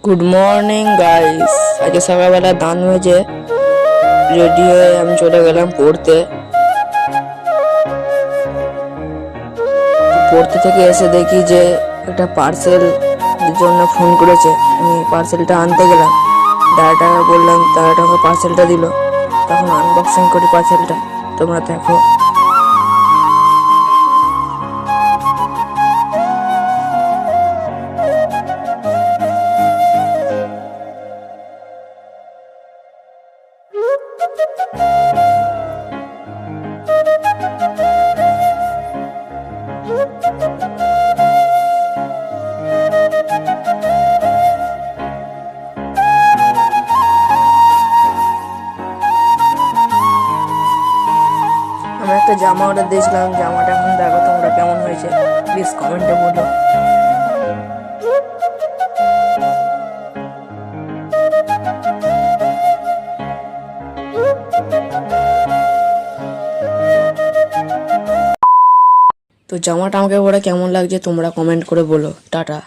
Good morning guys. আজকে সকালবেলা দান হয়েছে, রেডি হয়ে আমি চলে গেলাম পড়তে। পড়তে থেকে এসে দেখি যে একটা পার্সেল জন্য ফোন করেছে। আমি পার্সেলটা আনতে গেলাম, দাদাটাকে বললাম, দাদাটাকে পার্সেলটা দিল। তখন আনবক্সিং করি পার্সেলটা, তোমরা দেখো। আমি একটা জামা অর্ডার দিয়েছিলাম, জামাটা এখন দেখো তোমরা কেমন হয়েছে, প্লিজ কমেন্টে বলো। তো জামাটা আমাকে পরে কেমন লাগছে তোমরা কমেন্ট করে বলো। টাটা।